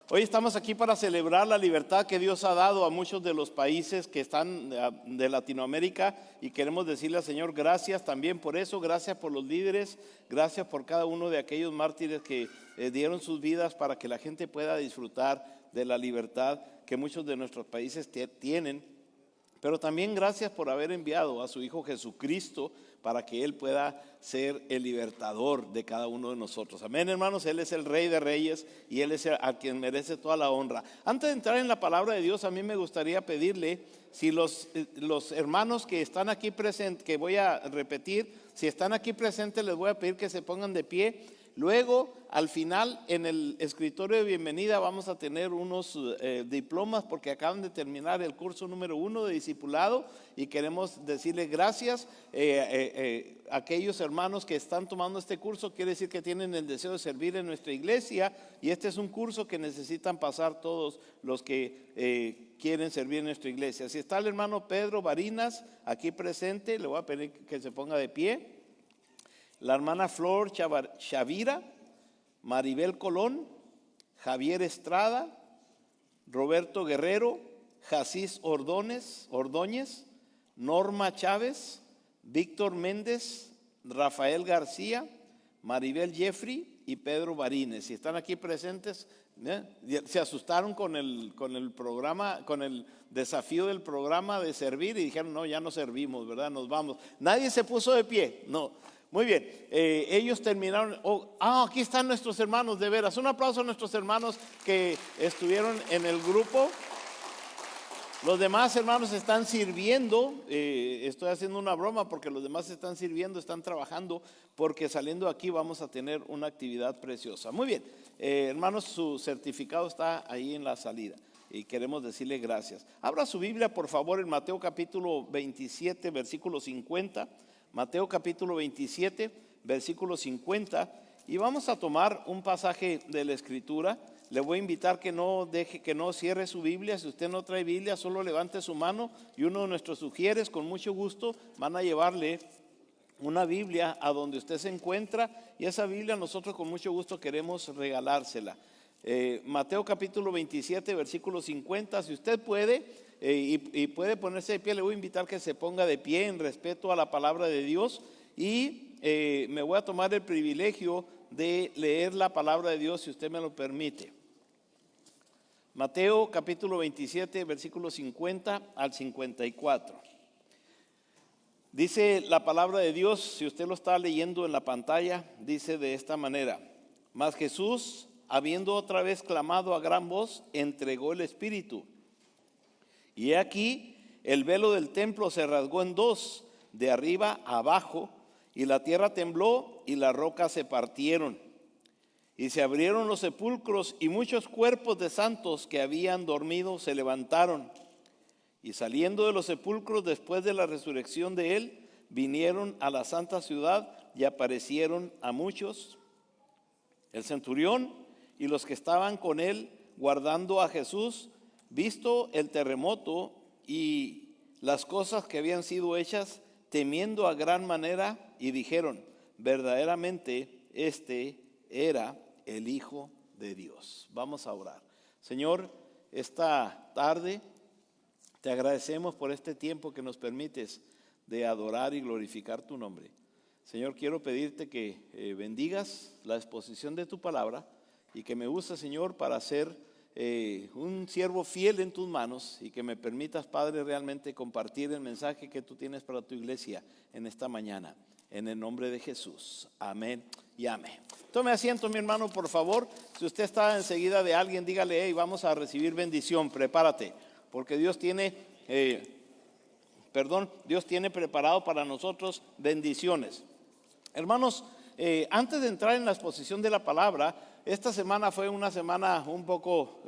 Hoy estamos aquí para celebrar la libertad que Dios ha dado a muchos de los países que están de Latinoamérica y queremos decirle al Señor gracias también por eso, gracias por los líderes, gracias por cada uno de aquellos mártires que dieron sus vidas para que la gente pueda disfrutar de la libertad que muchos de nuestros países tienen. Pero también gracias por haber enviado a su Hijo Jesucristo para que Él pueda ser el libertador de cada uno de nosotros. Amén, hermanos, Él es el Rey de Reyes y Él es a quien merece toda la honra. Antes de entrar en la palabra de Dios, a mí me gustaría pedirle, si los hermanos que están aquí presentes, que voy a repetir, si están aquí presentes, les voy a pedir que se pongan de pie. Luego, al final, en el escritorio de bienvenida vamos a tener unos diplomas porque acaban de terminar el curso número 1 de discipulado y queremos decirles gracias a aquellos hermanos que están tomando este curso. Quiere decir que tienen el deseo de servir en nuestra iglesia y este es un curso que necesitan pasar todos los que quieren servir en nuestra iglesia. Si está el hermano Pedro Barinas aquí presente, le voy a pedir que se ponga de pie. La hermana Flor Chavira, Maribel Colón, Javier Estrada, Roberto Guerrero, Jacís Ordóñez, Norma Chávez, Víctor Méndez, Rafael García, Maribel Jeffrey y Pedro Barines. Si están aquí presentes, se asustaron con el programa, con el desafío del programa de servir y dijeron, no, ya no servimos, ¿verdad? Nos vamos. Nadie se puso de pie, no. Muy bien, ellos terminaron, aquí están nuestros hermanos, de veras. Un aplauso a nuestros hermanos que estuvieron en el grupo. Los demás hermanos están sirviendo, estoy haciendo una broma porque los demás están sirviendo, están trabajando, porque saliendo de aquí vamos a tener una actividad preciosa. Muy bien, hermanos, su certificado está ahí en la salida y queremos decirle gracias. Abra su Biblia, por favor, en Mateo capítulo 27, versículo 50. Mateo capítulo 27, versículo 50, y vamos a tomar un pasaje de la Escritura. Le voy a invitar que no cierre su Biblia. Si usted no trae Biblia, solo levante su mano y uno de nuestros sugieres, con mucho gusto, van a llevarle una Biblia a donde usted se encuentra y esa Biblia nosotros con mucho gusto queremos regalársela. Mateo capítulo 27, versículo 50, si usted puede y puede ponerse de pie, le voy a invitar que se ponga de pie en respeto a la palabra de Dios y me voy a tomar el privilegio de leer la palabra de Dios si usted me lo permite. Mateo capítulo 27, versículo 50 al 54. Dice la palabra de Dios, si usted lo está leyendo en la pantalla, dice de esta manera: Mas Jesús, habiendo otra vez clamado a gran voz, entregó el Espíritu. Y he aquí, el velo del templo se rasgó en dos, de arriba a abajo, y la tierra tembló y las rocas se partieron. Y se abrieron los sepulcros y muchos cuerpos de santos que habían dormido se levantaron. Y saliendo de los sepulcros después de la resurrección de él, vinieron a la santa ciudad y aparecieron a muchos. El centurión y los que estaban con él guardando a Jesús, visto el terremoto y las cosas que habían sido hechas, temiendo a gran manera, y dijeron: verdaderamente este era el Hijo de Dios. Vamos a orar. Señor, esta tarde te agradecemos por este tiempo que nos permites de adorar y glorificar tu nombre. Señor, quiero pedirte que bendigas la exposición de tu palabra y que me uses, Señor, para ser un siervo fiel en tus manos y que me permitas, Padre, realmente compartir el mensaje que tú tienes para tu iglesia en esta mañana. En el nombre de Jesús. Amén y amén. Tome asiento, mi hermano, por favor. Si usted está enseguida de alguien, dígale: hey, vamos a recibir bendición, prepárate, porque Dios tiene preparado para nosotros bendiciones. Hermanos, antes de entrar en la exposición de la palabra, esta semana fue una semana un poco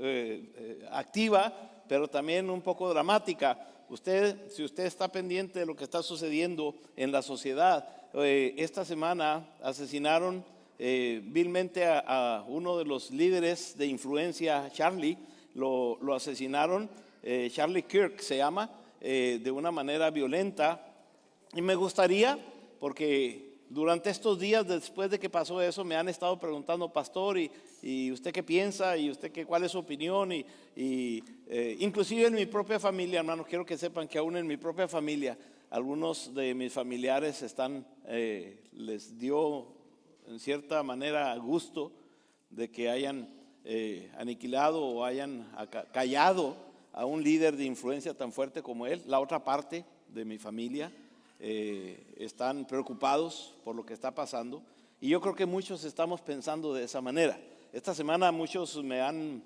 activa, pero también un poco dramática. Si usted está pendiente de lo que está sucediendo en la sociedad, esta semana asesinaron vilmente a uno de los líderes de influencia, Charlie. Lo asesinaron, Charlie Kirk se llama, de una manera violenta. Y me gustaría, porque durante estos días después de que pasó eso me han estado preguntando, pastor, y usted qué piensa, y usted cuál es su opinión, inclusive en mi propia familia, hermanos, quiero que sepan que aún en mi propia familia, algunos de mis familiares les dio en cierta manera gusto de que hayan aniquilado o hayan callado a un líder de influencia tan fuerte como él. La otra parte de mi familia están preocupados por lo que está pasando, y yo creo que muchos estamos pensando de esa manera. Esta semana muchos se han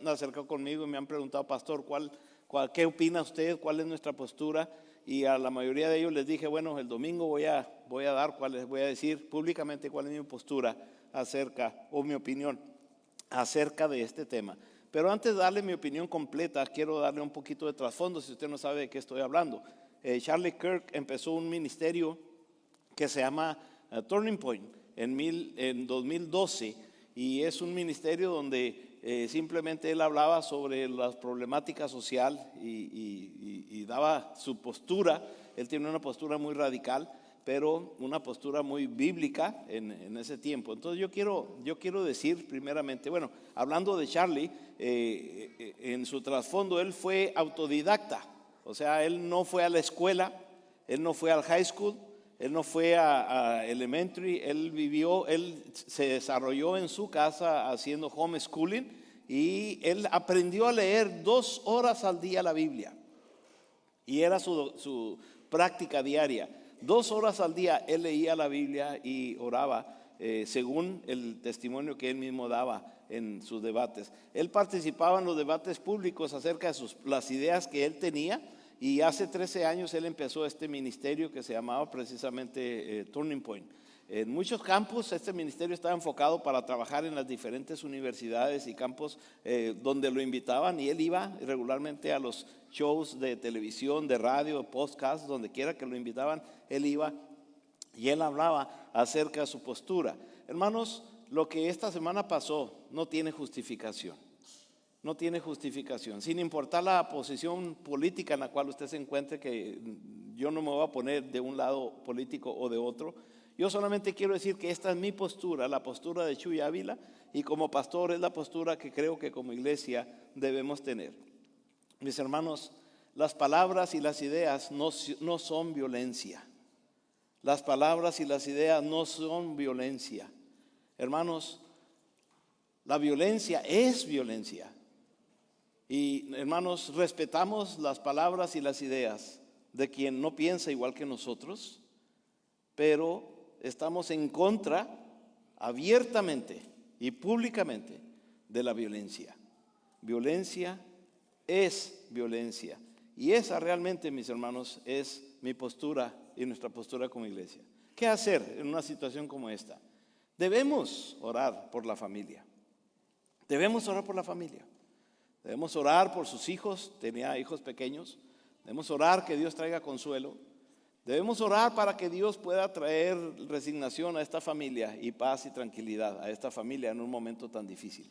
acercado conmigo y me han preguntado, pastor, ¿qué opina usted? ¿Cuál es nuestra postura? Y a la mayoría de ellos les dije, bueno, el domingo voy a decir públicamente cuál es mi postura o mi opinión acerca de este tema. Pero antes de darle mi opinión completa, quiero darle un poquito de trasfondo si usted no sabe de qué estoy hablando. Charlie Kirk empezó un ministerio que se llama Turning Point en 2012, y es un ministerio donde simplemente él hablaba sobre las problemáticas social y daba su postura. Él tiene una postura muy radical, pero una postura muy bíblica en ese tiempo. Entonces yo quiero decir primeramente, bueno, hablando de Charlie, en su trasfondo él fue autodidacta. O sea, él no fue a la escuela, él no fue al high school, él no fue a elementary, él se desarrolló en su casa haciendo homeschooling, y él aprendió a leer 2 horas al día la Biblia. Y era su práctica diaria. 2 horas al día él leía la Biblia y oraba, según el testimonio que él mismo daba en sus debates. Él participaba en los debates públicos acerca de las ideas que él tenía, y hace 13 años él empezó este ministerio que se llamaba precisamente Turning Point. En muchos campos este ministerio estaba enfocado para trabajar en las diferentes universidades y campos donde lo invitaban, y él iba regularmente a los shows de televisión, de radio, podcast, donde quiera que lo invitaban, él iba y él hablaba acerca de su postura. Hermanos, lo que esta semana pasó no tiene justificación. No tiene justificación, sin importar la posición política en la cual usted se encuentre, que yo no me voy a poner de un lado político o de otro. Yo solamente quiero decir que esta es mi postura, la postura de Chuy Ávila, y como pastor es la postura que creo que como iglesia debemos tener. Mis hermanos, las palabras y las ideas no son violencia. Las palabras y las ideas no son violencia. Hermanos, la violencia es violencia. Y hermanos, respetamos las palabras y las ideas de quien no piensa igual que nosotros, pero estamos en contra abiertamente y públicamente de la violencia. Violencia es violencia, y esa realmente, mis hermanos, es mi postura y nuestra postura como iglesia. ¿Qué hacer en una situación como esta? Debemos orar por la familia. Debemos orar por la familia. Debemos orar por sus hijos, tenía hijos pequeños. Debemos orar que Dios traiga consuelo. Debemos orar para que Dios pueda traer resignación a esta familia y paz y tranquilidad a esta familia en un momento tan difícil.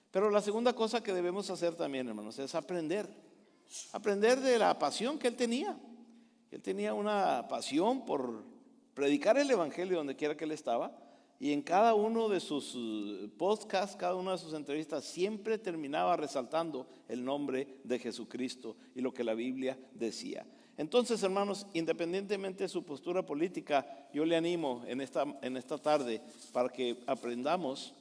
Pero la segunda cosa que debemos hacer también, hermanos, es aprender de la pasión que él tenía. Él tenía una pasión por predicar el evangelio donde quiera que él estaba. Y en cada uno de sus podcasts, cada una de sus entrevistas, siempre terminaba resaltando el nombre de Jesucristo y lo que la Biblia decía. Entonces, hermanos, independientemente de su postura política, yo le animo en esta tarde para que aprendamos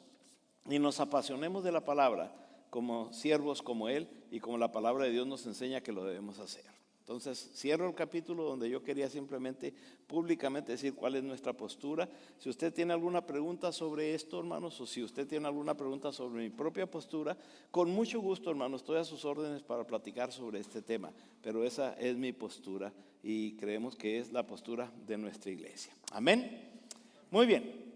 y nos apasionemos de la palabra como siervos como él, y como la palabra de Dios nos enseña que lo debemos hacer. Entonces, cierro el capítulo donde yo quería simplemente públicamente decir cuál es nuestra postura. Si usted tiene alguna pregunta sobre esto, hermanos, o si usted tiene alguna pregunta sobre mi propia postura, con mucho gusto, hermanos, estoy a sus órdenes para platicar sobre este tema. Pero esa es mi postura, y creemos que es la postura de nuestra iglesia. Amén. Muy bien.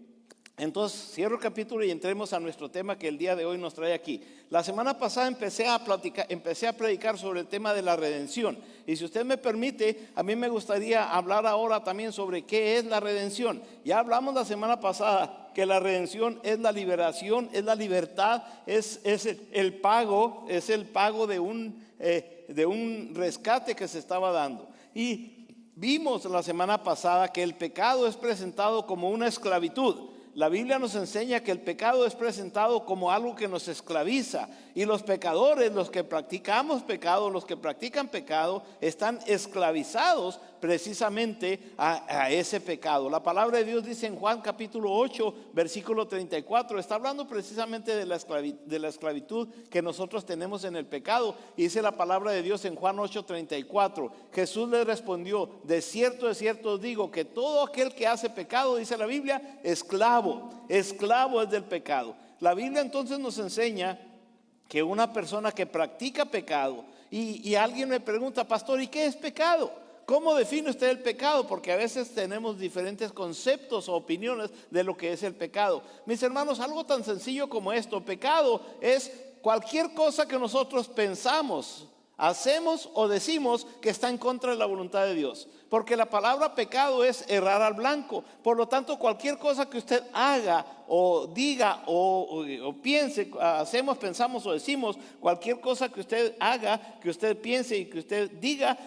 Entonces cierro el capítulo y entremos a nuestro tema que el día de hoy nos trae aquí. La semana pasada empecé a predicar sobre el tema de la redención, y si usted me permite, a mí me gustaría hablar ahora también sobre qué es la redención. Ya hablamos la semana pasada que la redención es la liberación, es la libertad, es el pago de un rescate que se estaba dando. Y Vimos la semana pasada que el pecado es presentado como una esclavitud. La Biblia nos enseña que el pecado es presentado como algo que nos esclaviza, y los pecadores, los que practicamos pecado, los que practican pecado, están esclavizados precisamente a ese pecado. La palabra de Dios dice en Juan capítulo 8, versículo 34, está hablando precisamente de la esclavitud que nosotros tenemos en el pecado, y dice la palabra de Dios en Juan 8, 34, Jesús le respondió: de cierto os digo que todo aquel que hace pecado, dice la Biblia, esclavo es del pecado. La Biblia entonces nos enseña que una persona que practica pecado, y alguien me pregunta: pastor, ¿y qué es pecado? ¿Cómo define usted el pecado? Porque a veces tenemos diferentes conceptos o opiniones de lo que es el pecado. Mis hermanos, algo tan sencillo como esto: pecado es cualquier cosa que nosotros pensamos, hacemos o decimos que está en contra de la voluntad de Dios. Porque la palabra pecado es errar al blanco. Por lo tanto, cualquier cosa que usted haga o diga o piense, hacemos, pensamos o decimos, cualquier cosa que usted haga, que usted piense y que usted diga,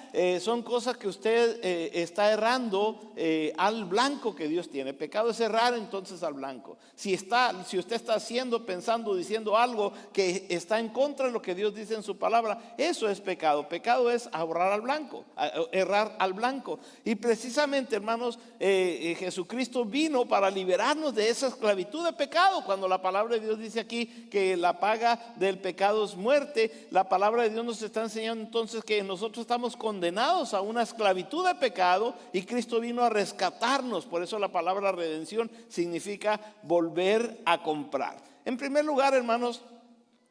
son cosas que usted está errando al blanco que Dios tiene. Pecado es errar entonces al blanco. Si usted está haciendo, pensando, diciendo algo que está en contra de lo que Dios dice en su palabra, eso es pecado. Pecado es errar al blanco. Y precisamente, hermanos, Jesucristo vino para liberarnos de esa esclavitud de pecado. Cuando la palabra de Dios dice aquí que la paga del pecado es muerte, la palabra de Dios nos está enseñando entonces que nosotros estamos condenados a una esclavitud de pecado, y Cristo vino a rescatarnos. Por eso la palabra redención significa volver a comprar. En primer lugar, hermanos,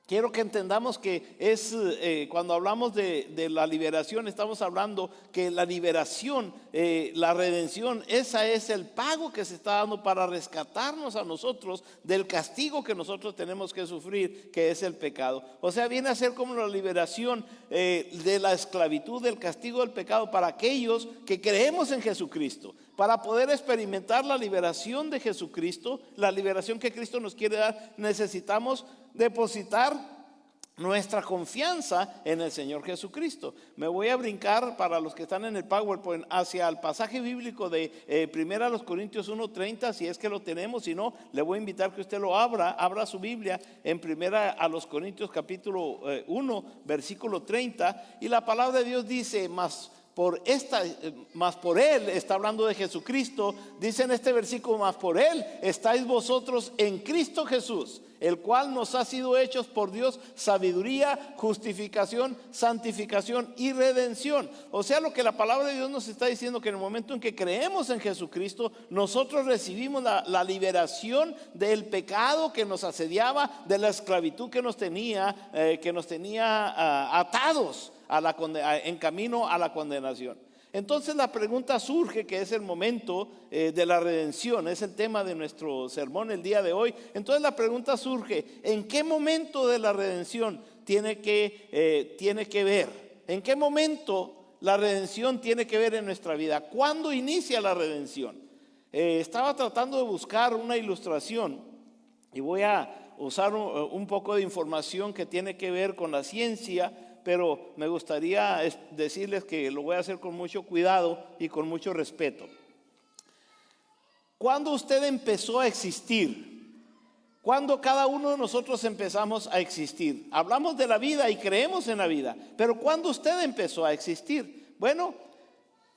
quiero que entendamos que cuando hablamos de la liberación, estamos hablando que la liberación, la redención, esa es el pago que se está dando para rescatarnos a nosotros del castigo que nosotros tenemos que sufrir, que es el pecado. O sea, viene a ser como la liberación de la esclavitud, del castigo del pecado para aquellos que creemos en Jesucristo. Para poder experimentar la liberación de Jesucristo, la liberación que Cristo nos quiere dar, necesitamos depositar nuestra confianza en el Señor Jesucristo. Me voy a brincar, para los que están en el PowerPoint, hacia el pasaje bíblico de 1 Corintios 1:30, si es que lo tenemos. Si no, le voy a invitar que usted lo abra su Biblia en 1 Corintios capítulo 1, versículo 30, y la palabra de Dios dice: más por él, está hablando de Jesucristo, dice en este versículo: más por él estáis vosotros en Cristo Jesús, el cual nos ha sido hechos por Dios sabiduría, justificación, santificación y redención. O sea, lo que la palabra de Dios nos está diciendo, que en el momento en que creemos en Jesucristo, nosotros recibimos la liberación del pecado que nos asediaba, de la esclavitud que nos tenía atados en camino a la condenación. Entonces la pregunta surge, que es el momento de la redención, es el tema de nuestro sermón el día de hoy. Entonces la pregunta surge: ¿en qué momento de la redención tiene que ver? ¿En qué momento la redención tiene que ver en nuestra vida? ¿Cuándo inicia la redención? Estaba tratando de buscar una ilustración, y voy a usar un poco de información que tiene que ver con la ciencia, pero me gustaría decirles que lo voy a hacer con mucho cuidado y con mucho respeto. ¿Cuándo usted empezó a existir? ¿Cuándo cada uno de nosotros empezamos a existir? Hablamos de la vida y creemos en la vida, pero ¿cuándo usted empezó a existir? Bueno,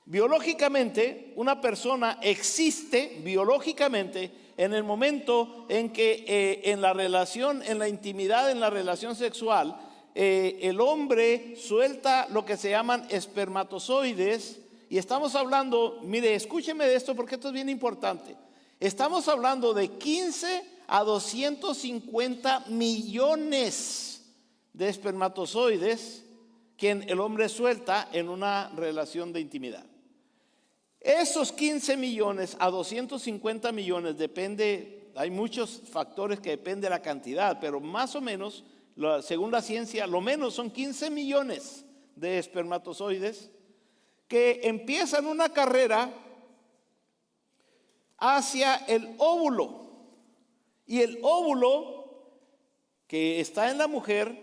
biológicamente, una persona existe biológicamente en el momento en que en la relación, en la intimidad, en la relación sexual, el hombre suelta lo que se llaman espermatozoides. Y estamos hablando, mire, escúcheme de esto porque esto es bien importante. Estamos hablando de 15 a 250 millones de espermatozoides que el hombre suelta en una relación de intimidad. Esos 15 millones a 250 millones depende, hay muchos factores que dependen de la cantidad, pero más o menos, según la ciencia, lo menos son 15 millones de espermatozoides que empiezan una carrera hacia el óvulo. Y el óvulo que está en la mujer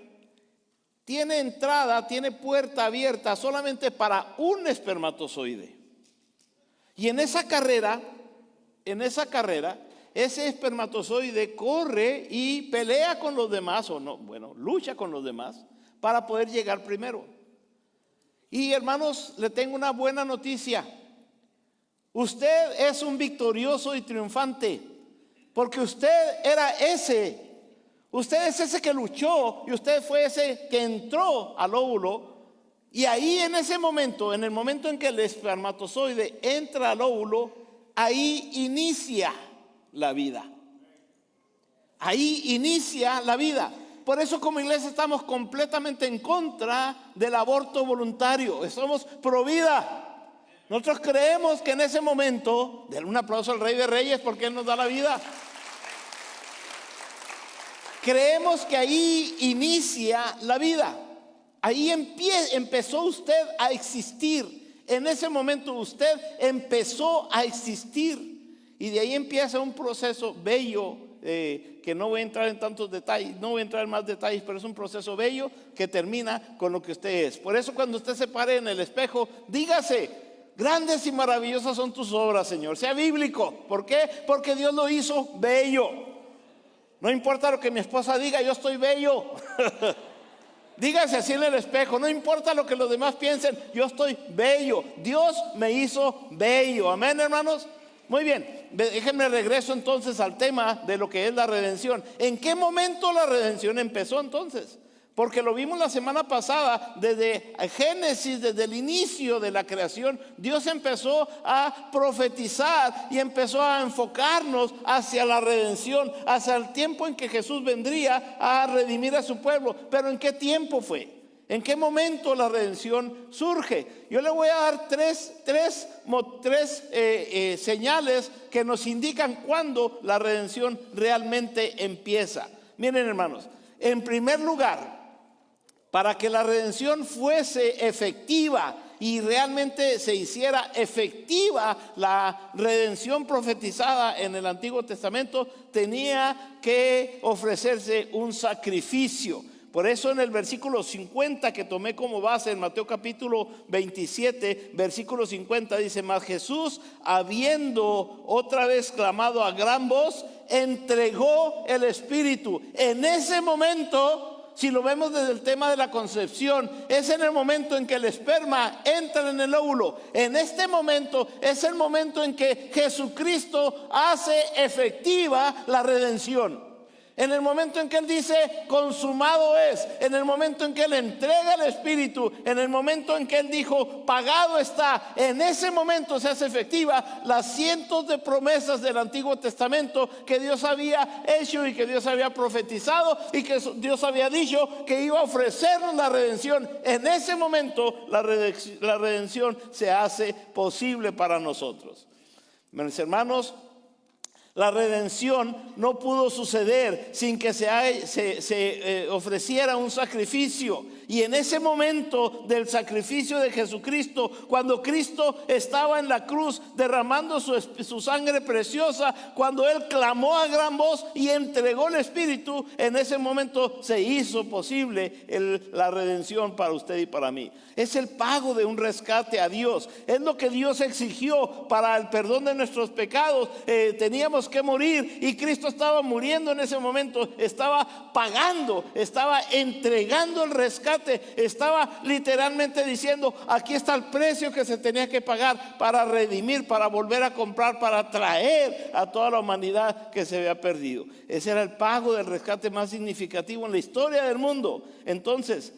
tiene entrada, tiene puerta abierta solamente para un espermatozoide. Y en esa carrera, ese espermatozoide corre y pelea con los demás, o no, bueno, lucha con los demás para poder llegar primero. Y hermanos, le tengo una buena noticia. Usted es un victorioso y triunfante, porque usted es ese que luchó, y usted fue ese que entró al óvulo. Y ahí en ese momento, en el momento en que el espermatozoide entra al óvulo, ahí inicia la vida. Ahí inicia la vida. Por eso como iglesia estamos completamente en contra del aborto voluntario. Somos pro vida. Nosotros creemos que en ese momento, denle un aplauso al Rey de Reyes porque Él nos da la vida. Creemos que ahí inicia la vida. Ahí empezó usted a existir. En ese momento usted empezó a existir. Y de ahí empieza un proceso bello, que no voy a entrar en tantos detalles, no voy a entrar en más detalles, pero es un proceso bello que termina con lo que usted es. Por eso cuando usted se pare en el espejo, dígase: grandes y maravillosas son tus obras, Señor. Sea bíblico. ¿Por qué? Porque Dios lo hizo bello. No importa lo que mi esposa diga, yo estoy bello. Dígase así en el espejo: no importa lo que los demás piensen, yo estoy bello. Dios me hizo bello. Amén, hermanos. Muy bien, déjenme regreso entonces al tema de lo que es la redención. ¿En qué momento la redención empezó entonces? Porque lo vimos la semana pasada, desde Génesis, desde el inicio de la creación, Dios empezó a profetizar y empezó a enfocarnos hacia la redención, hacia el tiempo en que Jesús vendría a redimir a su pueblo. Pero ¿en qué tiempo fue? ¿En qué momento la redención surge? Yo le voy a dar tres señales que nos indican cuándo la redención realmente empieza. Miren, hermanos, en primer lugar, para que la redención fuese efectiva y realmente se hiciera efectiva la redención profetizada en el Antiguo Testamento, tenía que ofrecerse un sacrificio. Por eso en el versículo 50 que tomé como base en Mateo capítulo 27, versículo 50 dice: mas Jesús, habiendo otra vez clamado a gran voz, entregó el Espíritu. En ese momento, si lo vemos desde el tema de la concepción, es en el momento en que el esperma entra en el óvulo. En este momento es el momento en que Jesucristo hace efectiva la redención. En el momento en que Él dice: consumado es. En el momento en que Él entrega el Espíritu. En el momento en que Él dijo: pagado está. En ese momento se hace efectiva las cientos de promesas del Antiguo Testamento que Dios había hecho y que Dios había profetizado y que Dios había dicho que iba a ofrecernos la redención. En ese momento la redención se hace posible para nosotros. Mis hermanos, la redención no pudo suceder sin que se ofreciera un sacrificio. Y en ese momento del sacrificio de Jesucristo, cuando Cristo estaba en la cruz derramando su sangre preciosa, cuando Él clamó a gran voz y entregó el Espíritu, en ese momento se hizo posible la redención para usted y para mí. Es el pago de un rescate a Dios. Es lo que Dios exigió para el perdón de nuestros pecados. Teníamos que morir y Cristo estaba muriendo en ese momento. Estaba pagando, estaba entregando el rescate. Estaba literalmente diciendo: aquí está el precio que se tenía que pagar para redimir, para volver a comprar, para traer a toda la humanidad que se había perdido. Ese era el pago del rescate más significativo en la historia del mundo. Entonces,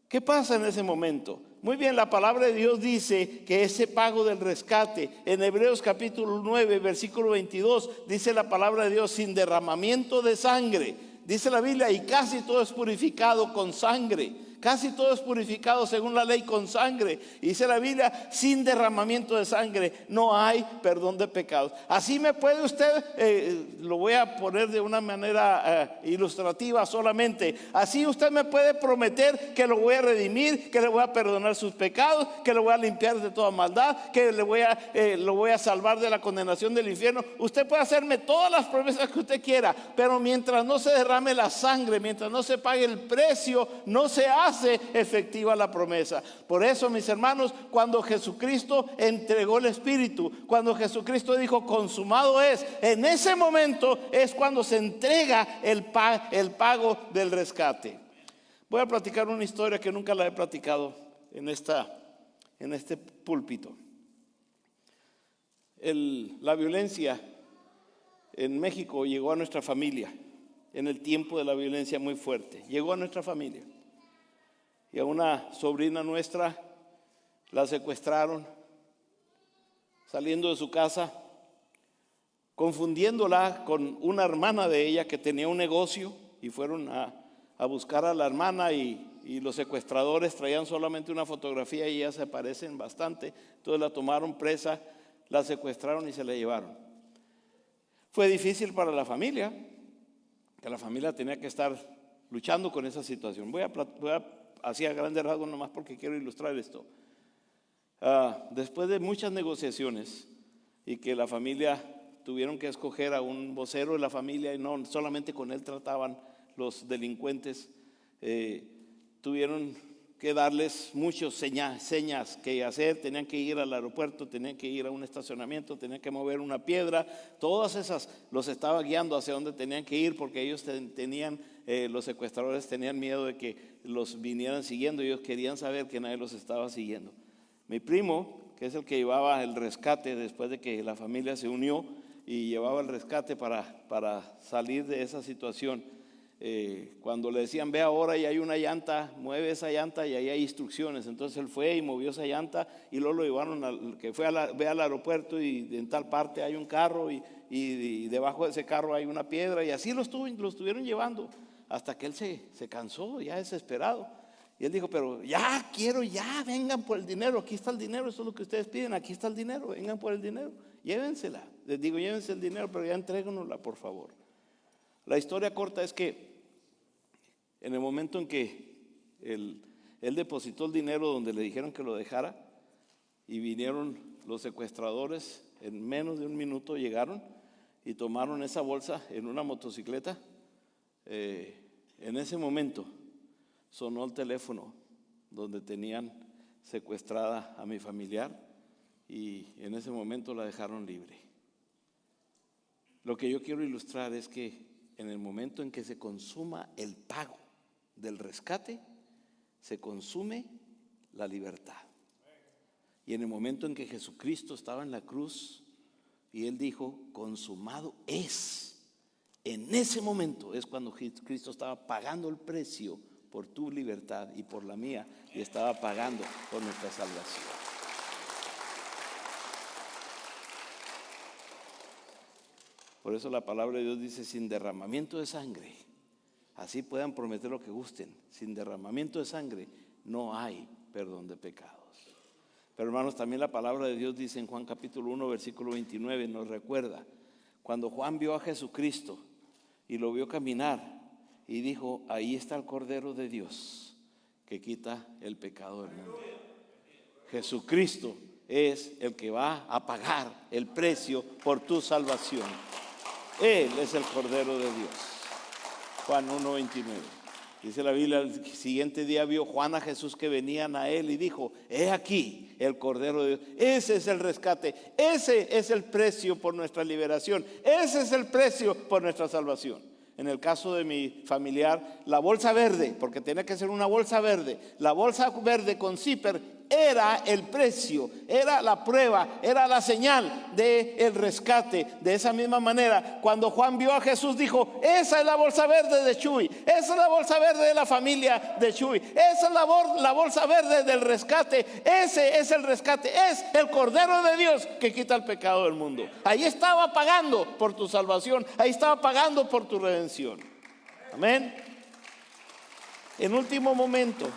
¿qué pasa en ese momento? Muy bien, la palabra de Dios dice que ese pago del rescate, en Hebreos capítulo 9, versículo 22, dice la palabra de Dios: sin derramamiento de sangre. Dice la Biblia: y casi todo es purificado con sangre. Casi todo es purificado según la ley con sangre. Y dice la Biblia: sin derramamiento de sangre no hay perdón de pecados. Así me puede usted, lo voy a poner de una manera ilustrativa solamente. Así usted me puede prometer que lo voy a redimir, que le voy a perdonar sus pecados, que lo voy a limpiar de toda maldad, que lo voy a salvar de la condenación del infierno. Usted puede hacerme todas las promesas que usted quiera, pero mientras no se derrame la sangre, mientras no se pague el precio, no se hace hace efectiva la promesa. Por eso, mis hermanos, cuando Jesucristo entregó el Espíritu, cuando Jesucristo dijo consumado es, en ese momento es cuando se entrega el pago del rescate. Voy a platicar una historia que nunca la he platicado en este púlpito. La violencia en México llegó a nuestra familia. En el tiempo de la violencia muy fuerte, llegó a nuestra familia. Y a una sobrina nuestra la secuestraron saliendo de su casa, confundiéndola con una hermana de ella que tenía un negocio, y fueron a buscar a la hermana, y los secuestradores traían solamente una fotografía y ellas se parecen bastante. Entonces la tomaron presa, la secuestraron y se la llevaron. Fue difícil para la familia, que la familia tenía que estar luchando con esa situación. Voy a así a grandes rasgos nomás porque quiero ilustrar esto. Después de muchas negociaciones y que la familia tuvieron que escoger a un vocero de la familia, y no solamente con él trataban los delincuentes, tuvieron que darles muchas señas que hacer. Tenían que ir al aeropuerto, tenían que ir a un estacionamiento, tenían que mover una piedra. Todas esas los estaba guiando hacia donde tenían que ir, porque ellos los secuestradores tenían miedo de que los vinieran siguiendo. Ellos querían saber que nadie los estaba siguiendo. Mi primo, que es el que llevaba el rescate después de que la familia se unió y llevaba el rescate para salir de esa situación, cuando le decían ve ahora y hay una llanta, mueve esa llanta y ahí hay instrucciones. Entonces él fue y movió esa llanta, y luego lo llevaron ve al aeropuerto, y en tal parte hay un carro, y debajo de ese carro hay una piedra, y así lo estuvieron llevando hasta que él se cansó, ya desesperado. Y él dijo, pero ya vengan por el dinero, aquí está el dinero, eso es lo que ustedes piden, aquí está el dinero, vengan por el dinero, llévensela. Les digo, llévense el dinero, pero ya entréguenosla, por favor. La historia corta es que en el momento en que él depositó el dinero donde le dijeron que lo dejara, y vinieron los secuestradores, en menos de un minuto llegaron y tomaron esa bolsa en una motocicleta. En ese momento sonó el teléfono donde tenían secuestrada a mi familiar, y en ese momento la dejaron libre. Lo que yo quiero ilustrar es que en el momento en que se consuma el pago del rescate, se consume la libertad. Y en el momento en que Jesucristo estaba en la cruz y Él dijo, consumado es, en ese momento es cuando Cristo estaba pagando el precio por tu libertad y por la mía, y estaba pagando por nuestra salvación. Por eso la palabra de Dios dice, sin derramamiento de sangre, así puedan prometer lo que gusten, sin derramamiento de sangre no hay perdón de pecados. Pero hermanos, también la palabra de Dios dice en Juan capítulo 1 versículo 29, nos recuerda cuando Juan vio a Jesucristo y lo vio caminar, y dijo, ahí está el Cordero de Dios que quita el pecado del mundo. Jesucristo es el que va a pagar el precio por tu salvación. Él es el Cordero de Dios. Juan 1:29. Dice la Biblia, el siguiente día vio Juan a Jesús que venían a él y dijo, he aquí el Cordero de Dios. Ese es el rescate, ese es el precio por nuestra liberación, ese es el precio por nuestra salvación. En el caso de mi familiar, la bolsa verde, porque tenía que ser una bolsa verde, la bolsa verde con zipper era el precio, era la prueba, era la señal del rescate. De esa misma manera, cuando Juan vio a Jesús, dijo, esa es la bolsa verde de Chuy, esa es la bolsa verde de la familia de Chuy, esa es la bolsa verde del rescate, ese es el rescate, es el Cordero de Dios que quita el pecado del mundo. Ahí estaba pagando por tu salvación, ahí estaba pagando por tu redención. Amén. En último momento,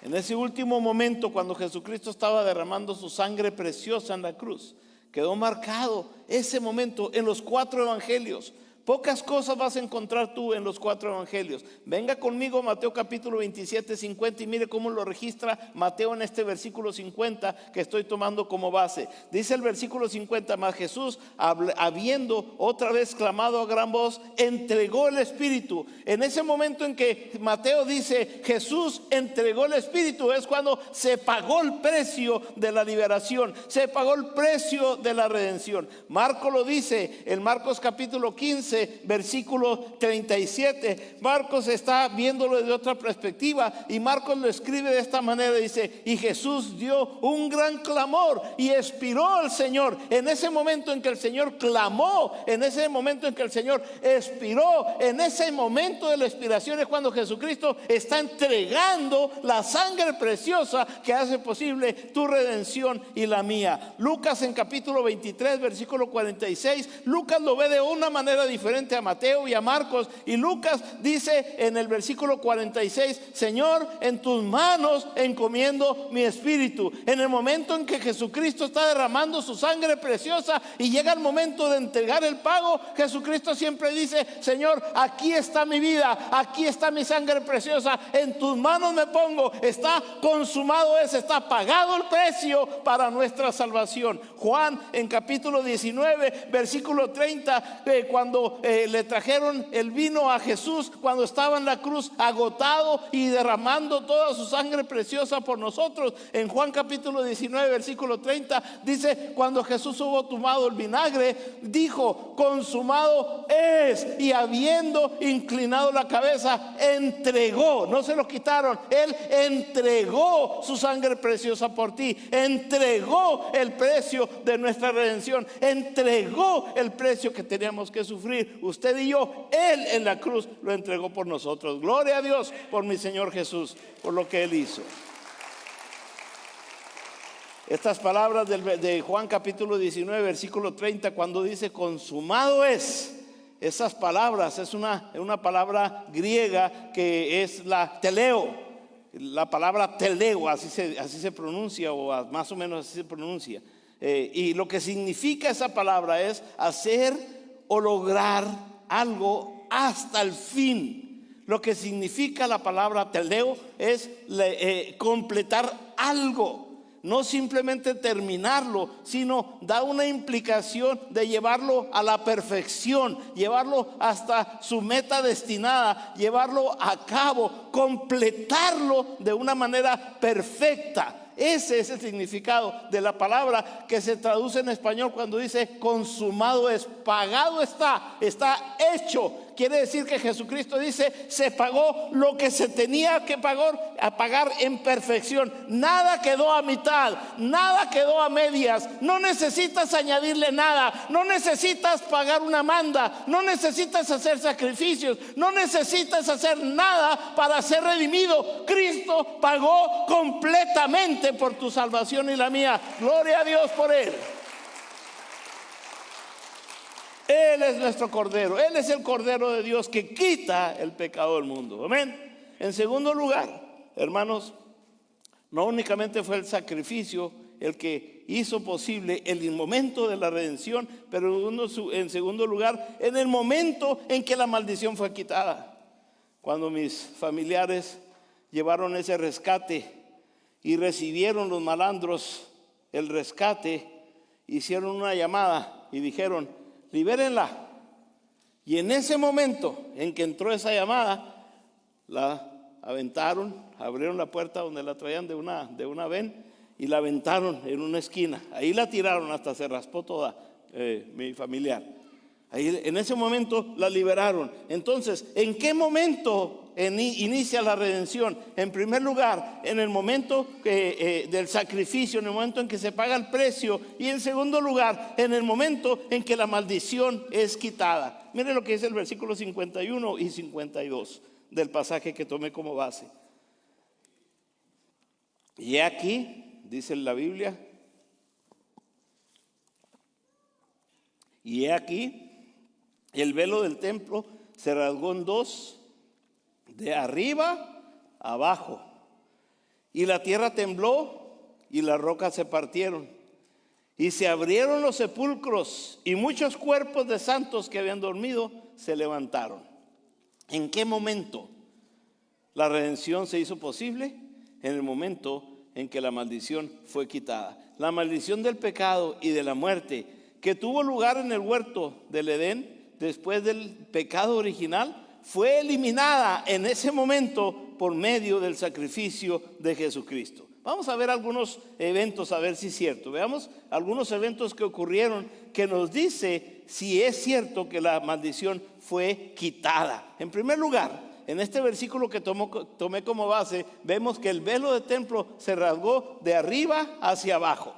en ese último momento, cuando Jesucristo estaba derramando su sangre preciosa en la cruz, quedó marcado ese momento en los 4 evangelios. Pocas cosas vas a encontrar tú en los 4 evangelios. Venga conmigo a Mateo capítulo 27, 50 y mire cómo lo registra Mateo en este versículo 50 que estoy tomando como base. Dice el versículo 50, mas Jesús, habiendo otra vez clamado a gran voz, entregó el Espíritu. En ese momento en que Mateo dice Jesús entregó el Espíritu, es cuando se pagó el precio de la liberación, se pagó el precio de la redención. Marcos lo dice en Marcos capítulo 15, versículo 37. Marcos está viéndolo desde otra perspectiva y Marcos lo escribe de esta manera, dice: y Jesús dio un gran clamor y expiró el Señor. En ese momento en que el Señor clamó, en ese momento en que el Señor expiró, en ese momento de la expiración es cuando Jesucristo está entregando la sangre preciosa que hace posible tu redención y la mía. Lucas en capítulo 23, versículo 46, Lucas lo ve de una manera diferente a Mateo y a Marcos, y Lucas dice en el versículo 46: Señor, en tus manos encomiendo mi espíritu. En el momento en que Jesucristo está derramando su sangre preciosa y llega el momento de entregar el pago, Jesucristo siempre dice: Señor, aquí está mi vida, aquí está mi sangre preciosa, en tus manos me pongo, está consumado, está pagado el precio para nuestra salvación. Juan en capítulo 19, versículo 30, cuando le trajeron el vino a Jesús, cuando estaba en la cruz agotado y derramando toda su sangre preciosa por nosotros. En Juan capítulo 19, versículo 30 dice: cuando Jesús hubo tomado el vinagre, dijo: consumado es, y habiendo inclinado la cabeza, entregó, no se lo quitaron, él entregó su sangre preciosa por ti, entregó el precio de nuestra redención, entregó el precio que teníamos que sufrir usted y yo. Él en la cruz lo entregó por nosotros. Gloria a Dios por mi Señor Jesús, por lo que Él hizo. Estas palabras de Juan capítulo 19, versículo 30, cuando dice consumado es, esas palabras es una palabra griega que es la teleo. La palabra teleo, así se pronuncia, o más o menos así se pronuncia. Y lo que significa esa palabra es hacer o lograr algo hasta el fin. Lo que significa la palabra teleo es completar algo, no simplemente terminarlo, sino da una implicación de llevarlo a la perfección, llevarlo hasta su meta destinada, llevarlo a cabo, completarlo de una manera perfecta. Ese es el significado de la palabra que se traduce en español cuando dice consumado es, pagado está hecho. Quiere decir que Jesucristo dice: se pagó lo que se tenía que pagar en perfección. Nada quedó a mitad, nada quedó a medias. No necesitas añadirle nada, no necesitas pagar una manda, no necesitas hacer sacrificios, no necesitas hacer nada para ser redimido. Cristo pagó completamente por tu salvación y la mía. Gloria a Dios por Él. Él es nuestro Cordero, Él es el Cordero de Dios que quita el pecado del mundo. Amén. En segundo lugar, hermanos, no únicamente fue el sacrificio el que hizo posible el momento de la redención, pero en segundo lugar, en el momento en que la maldición fue quitada. Cuando mis familiares llevaron ese rescate y recibieron los malandros el rescate, hicieron una llamada y dijeron: libérenla. Y en ese momento en que entró esa llamada, la aventaron, abrieron la puerta donde la traían de una ven y la aventaron en una esquina. Ahí la tiraron, hasta se raspó toda mi familiar. Ahí, en ese momento la liberaron. Entonces, ¿en qué momento inicia la redención? En primer lugar, en el momento del sacrificio, en el momento en que se paga el precio. Y en segundo lugar, en el momento en que la maldición es quitada. Mire lo que dice el versículo 51 y 52 del pasaje que tomé como base. Y aquí, dice la Biblia, y he aquí, el velo del templo se rasgó en dos, de arriba a abajo, y la tierra tembló y las rocas se partieron, Y se abrieron los sepulcros y muchos cuerpos de santos que habían dormido se levantaron. ¿En qué momento la redención se hizo posible? En el momento en que la maldición fue quitada. La maldición del pecado y de la muerte que tuvo lugar en el huerto del Edén después del pecado original fue eliminada en ese momento por medio del sacrificio de Jesucristo. Vamos a ver algunos eventos, a ver si es cierto. Veamos algunos eventos que ocurrieron que nos dice si es cierto que la maldición fue quitada. En primer lugar, en este versículo que tomé como base, vemos que el velo del templo se rasgó de arriba hacia abajo.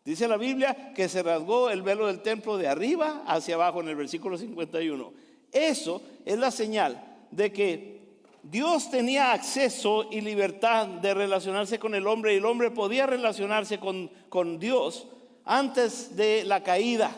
Dice la Biblia que se rasgó el velo del templo de arriba hacia abajo en el versículo 51. Eso es la señal de que Dios tenía acceso y libertad de relacionarse con el hombre, y el hombre podía relacionarse con Dios antes de la caída,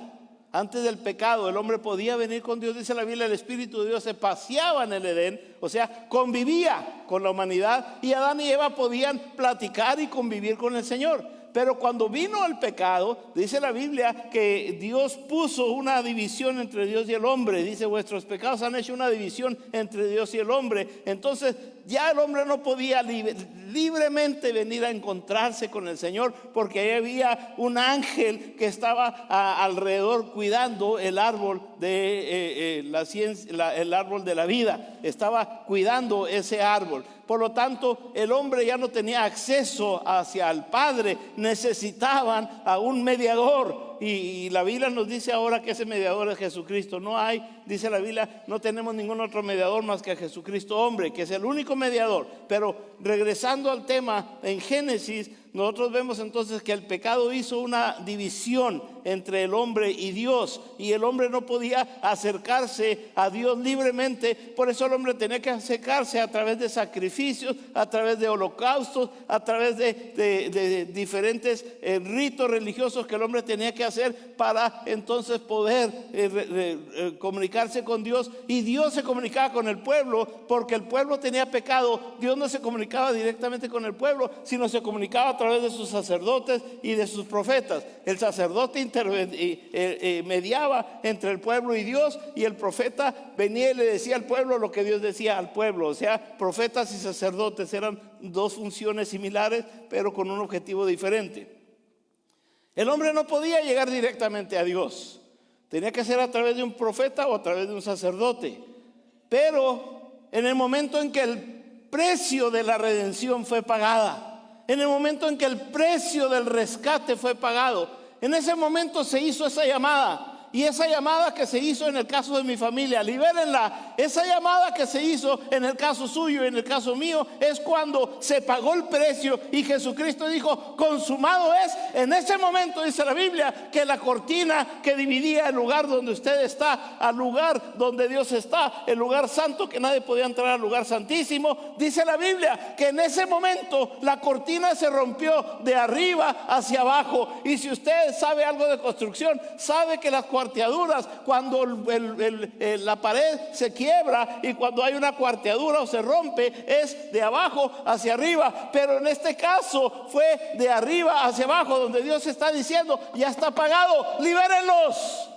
antes del pecado. El hombre podía venir con Dios. Dice la Biblia, el Espíritu de Dios se paseaba en el Edén, o sea, convivía con la humanidad, y Adán y Eva podían platicar y convivir con el Señor. Pero cuando vino el pecado, dice la Biblia que Dios puso una división entre Dios y el hombre. Dice, vuestros pecados han hecho una división entre Dios y el hombre. Entonces ya el hombre no podía libremente venir a encontrarse con el Señor, porque ahí había un ángel que estaba alrededor cuidando el árbol de la ciencia, el árbol de la vida. Estaba cuidando ese árbol. Por lo tanto, el hombre ya no tenía acceso hacia el Padre. Necesitaban a un mediador. Y la Biblia nos dice ahora que ese mediador es Jesucristo. No hay, dice la Biblia, no tenemos ningún otro mediador más que a Jesucristo hombre, que es el único mediador. Pero regresando al tema, en Génesis, nosotros vemos entonces que el pecado hizo una división entre el hombre y Dios, y el hombre no podía acercarse a Dios libremente. Por eso el hombre tenía que acercarse a través de sacrificios, a través de holocaustos, a través de diferentes ritos religiosos que el hombre tenía que hacer para entonces poder comunicarse con Dios. Y Dios se comunicaba con el pueblo, porque el pueblo tenía pecado. Dios no se comunicaba directamente con el pueblo, sino se comunicaba a través de sus sacerdotes y de sus profetas. El sacerdote mediaba entre el pueblo y Dios, y el profeta venía y le decía al pueblo lo que Dios decía al pueblo. O sea, profetas y sacerdotes eran dos funciones similares, pero con un objetivo diferente. El hombre no podía llegar directamente a Dios. Tenía que ser a través de un profeta o a través de un sacerdote. Pero en el momento en que el precio de la redención fue pagada, en el momento en que el precio del rescate fue pagado, en ese momento se hizo esa llamada. Y esa llamada que se hizo en el caso de mi familia, libérenla. Esa llamada que se hizo en el caso suyo y en el caso mío, es cuando se pagó el precio y Jesucristo dijo, consumado es. En ese momento dice la Biblia que la cortina que dividía el lugar donde usted está al lugar donde Dios está, el lugar santo, que nadie podía entrar al lugar santísimo, dice la Biblia que en ese momento la cortina se rompió de arriba hacia abajo. Y si usted sabe algo de construcción, sabe que las cuarteaduras, cuando la pared se quiebra y cuando hay una cuarteadura o se rompe, es de abajo hacia arriba. Pero en este caso fue de arriba hacia abajo, donde Dios está diciendo, ya está pagado, libérenlos.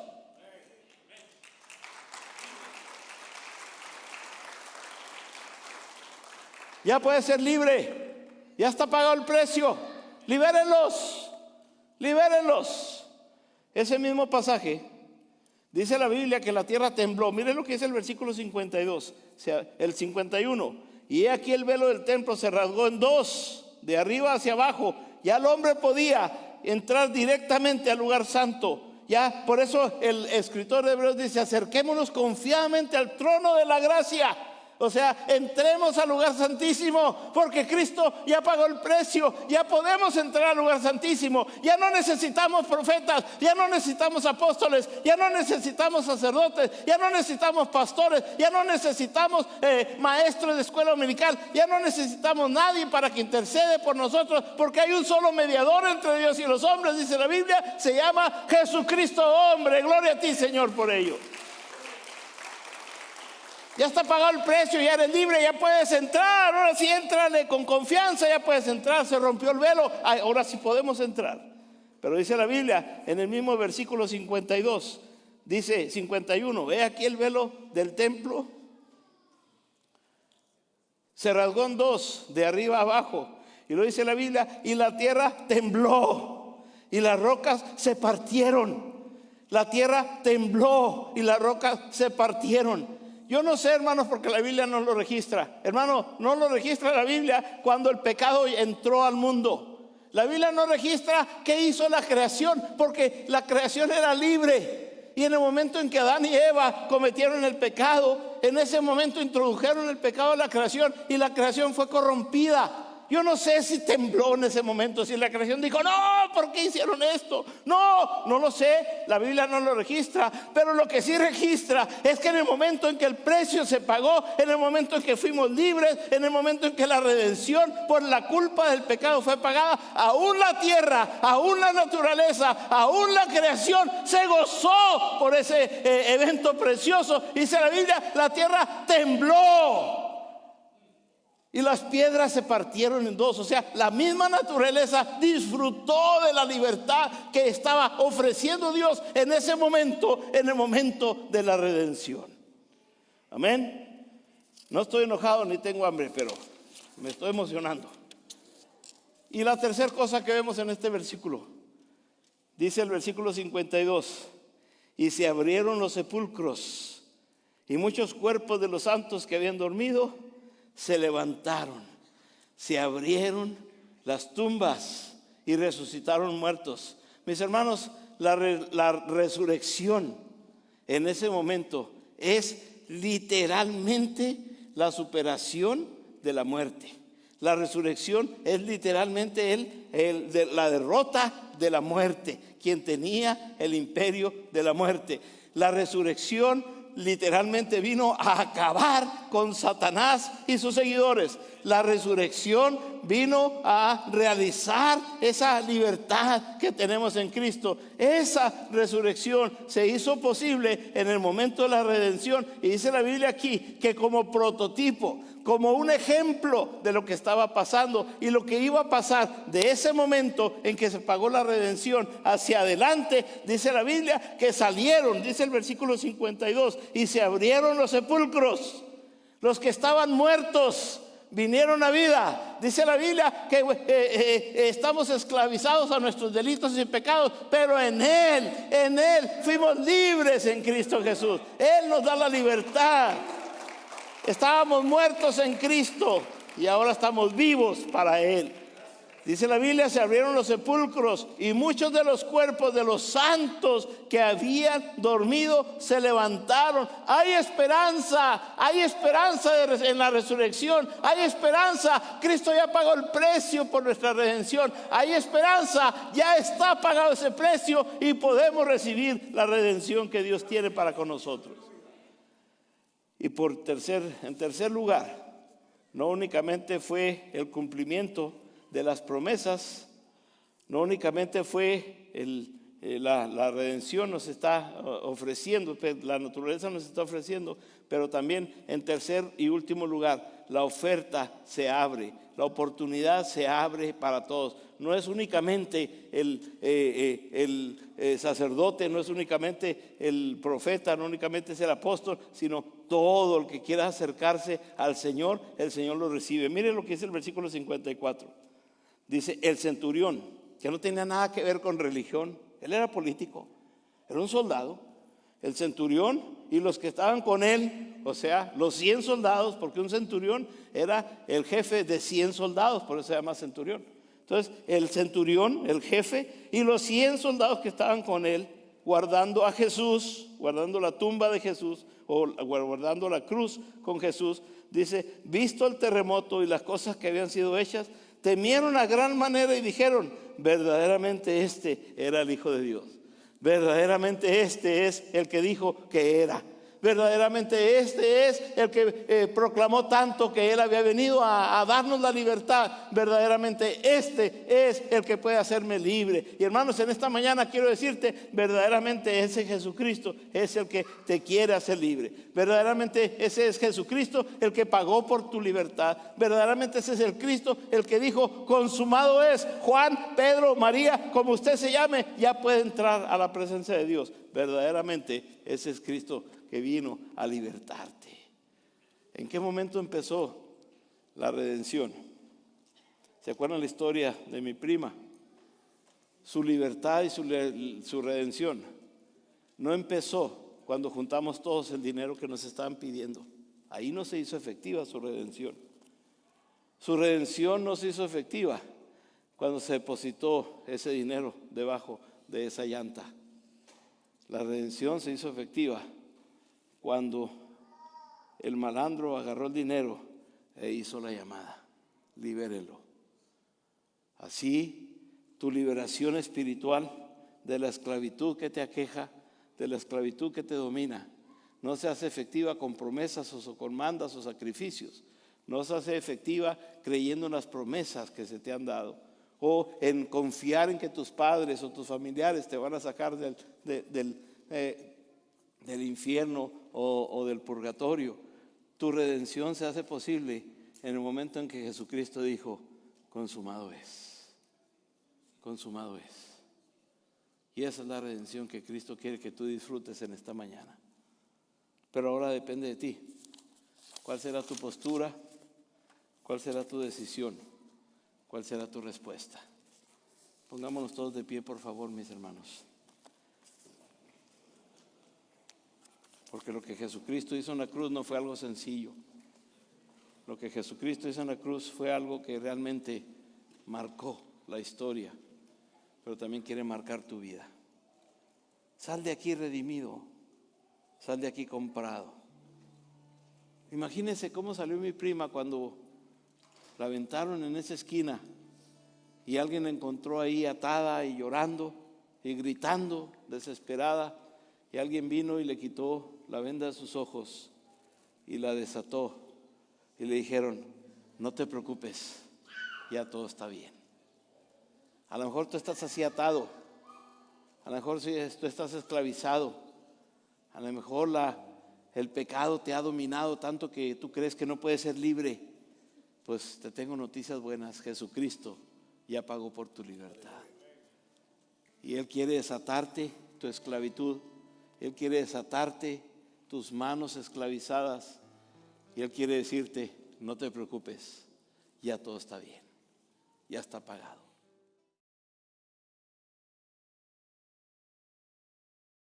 Ya puede ser libre, ya está pagado el precio, libérenlos, libérenlos. Ese mismo pasaje dice la Biblia que la tierra tembló. Miren lo que dice el versículo 52, o sea, el 51. Y he aquí el velo del templo se rasgó en dos, de arriba hacia abajo. Ya el hombre podía entrar directamente al lugar santo. Ya, por eso el escritor de Hebreos dice, acerquémonos confiadamente al trono de la gracia. O sea, entremos al lugar santísimo, porque Cristo ya pagó el precio. Ya podemos entrar al lugar santísimo. Ya no necesitamos profetas, ya no necesitamos apóstoles, ya no necesitamos sacerdotes, ya no necesitamos pastores, ya no necesitamos maestros de escuela dominical, ya no necesitamos nadie para que intercede por nosotros, porque hay un solo mediador entre Dios y los hombres, dice la Biblia, se llama Jesucristo hombre. Gloria a ti, Señor, por ello. Ya está pagado el precio, ya eres libre, ya puedes entrar. Ahora sí, éntrale con confianza, ya puedes entrar. Se rompió el velo, ahora sí podemos entrar. Pero dice la Biblia en el mismo versículo 52, dice 51, ve aquí el velo del templo, se rasgó en dos, de arriba a abajo. Y lo dice la Biblia, y la tierra tembló, y las rocas se partieron. La tierra tembló, y las rocas se partieron. Yo no sé, hermanos, porque la Biblia no lo registra. Hermano, no lo registra la Biblia cuando el pecado entró al mundo. La Biblia no registra qué hizo la creación, porque la creación era libre. Y en el momento en que Adán y Eva cometieron el pecado, en ese momento introdujeron el pecado a la creación y la creación fue corrompida. Yo no sé si tembló en ese momento, si la creación dijo, no, ¿por qué hicieron esto? No lo sé, la Biblia no lo registra. Pero lo que sí registra es que en el momento en que el precio se pagó, en el momento en que fuimos libres, en el momento en que la redención por la culpa del pecado fue pagada, aún la tierra, aún la naturaleza, aún la creación se gozó por ese evento precioso. Dice la Biblia, la tierra tembló. Y las piedras se partieron en dos. O sea, la misma naturaleza disfrutó de la libertad que estaba ofreciendo Dios en ese momento, en el momento de la redención. Amén. No estoy enojado ni tengo hambre, pero me estoy emocionando. Y la tercera cosa que vemos en este versículo, dice el versículo 52, y se abrieron los sepulcros, y muchos cuerpos de los santos que habían dormido se levantaron, se abrieron las tumbas y resucitaron muertos. Mis hermanos, la resurrección en ese momento es literalmente la superación de la muerte. La resurrección es literalmente la derrota de la muerte, quien tenía el imperio de la muerte. La resurrección literalmente vino a acabar con Satanás y sus seguidores. La resurrección vino a realizar esa libertad que tenemos en Cristo. Esa resurrección se hizo posible en el momento de la redención. Y dice la Biblia aquí que como prototipo, como un ejemplo de lo que estaba pasando y lo que iba a pasar de ese momento en que se pagó la redención hacia adelante, dice la Biblia que salieron, dice el versículo 52, y se abrieron los sepulcros. Los que estaban muertos vinieron a vida. Dice la Biblia que estamos esclavizados a nuestros delitos y pecados, pero en Él fuimos libres en Cristo Jesús. Él nos da la libertad. Estábamos muertos en Cristo y ahora estamos vivos para Él. Dice la Biblia, se abrieron los sepulcros y muchos de los cuerpos de los santos que habían dormido se levantaron. Hay esperanza en la resurrección. Hay esperanza. Cristo ya pagó el precio por nuestra redención. Hay esperanza, ya está pagado ese precio y podemos recibir la redención que Dios tiene para con nosotros. Y en tercer lugar, no únicamente fue el cumplimiento de las promesas, no únicamente fue la redención nos está ofreciendo, la naturaleza nos está ofreciendo, pero también en tercer y último lugar, la oferta se abre, la oportunidad se abre para todos. No es únicamente el sacerdote, no es únicamente el profeta, no únicamente es el apóstol, sino todo el que quiera acercarse al Señor, el Señor lo recibe. Miren lo que dice el versículo 54. Dice, el centurión, que no tenía nada que ver con religión, él era político, era un soldado. El centurión y los que estaban con él, o sea, los 100 soldados, porque un centurión era el jefe de 100 soldados, por eso se llama centurión. Entonces, el centurión, el jefe, y los 100 soldados que estaban con él, guardando a Jesús, guardando la tumba de Jesús, o guardando la cruz con Jesús, dice, visto el terremoto y las cosas que habían sido hechas, temieron a gran manera y dijeron, verdaderamente este era el Hijo de Dios. Verdaderamente este es el que dijo que era. Verdaderamente este es el que proclamó tanto que Él había venido a darnos la libertad. Verdaderamente este es el que puede hacerme libre. Y hermanos, en esta mañana quiero decirte, verdaderamente ese Jesucristo es el que te quiere hacer libre. Verdaderamente ese es Jesucristo el que pagó por tu libertad. Verdaderamente ese es el Cristo el que dijo, consumado es. Juan, Pedro, María, como usted se llame, ya puede entrar a la presencia de Dios. Verdaderamente ese es Cristo que vino a libertarte. ¿En qué momento empezó la redención? ¿Se acuerdan la historia de mi prima? Su libertad y su redención no empezó cuando juntamos todos el dinero que nos estaban pidiendo. Ahí no se hizo efectiva su redención. Su redención no se hizo efectiva cuando se depositó ese dinero debajo de esa llanta. La redención se hizo efectiva cuando el malandro agarró el dinero e hizo la llamada: libérelo. Así, tu liberación espiritual de la esclavitud que te aqueja, de la esclavitud que te domina, no se hace efectiva con promesas o con mandas o sacrificios. No se hace efectiva creyendo en las promesas que se te han dado, o en confiar en que tus padres o tus familiares te van a sacar del infierno o del purgatorio. Tu redención se hace posible en el momento en que Jesucristo dijo: consumado es, consumado es. Y esa es la redención que Cristo quiere que tú disfrutes en esta mañana. Pero ahora depende de ti. ¿Cuál será tu postura? ¿Cuál será tu decisión? ¿Cuál será tu respuesta? Pongámonos todos de pie, por favor, mis hermanos. Porque lo que Jesucristo hizo en la cruz no fue algo sencillo. Lo que Jesucristo hizo en la cruz fue algo que realmente marcó la historia, pero también quiere marcar tu vida. Sal de aquí redimido, sal de aquí comprado. Imagínense cómo salió mi prima cuando la aventaron en esa esquina y alguien la encontró ahí atada y llorando y gritando, desesperada, y alguien vino y le quitó la venda de sus ojos y la desató y le dijeron: no te preocupes, ya todo está bien. A lo mejor tú estás así atado, a lo mejor tú estás esclavizado, a lo mejor el pecado te ha dominado tanto que tú crees que no puedes ser libre. Pues te tengo noticias buenas: Jesucristo ya pagó por tu libertad y Él quiere desatarte tu esclavitud. Él quiere desatarte tus manos esclavizadas y Él quiere decirte: no te preocupes, ya todo está bien, ya está pagado.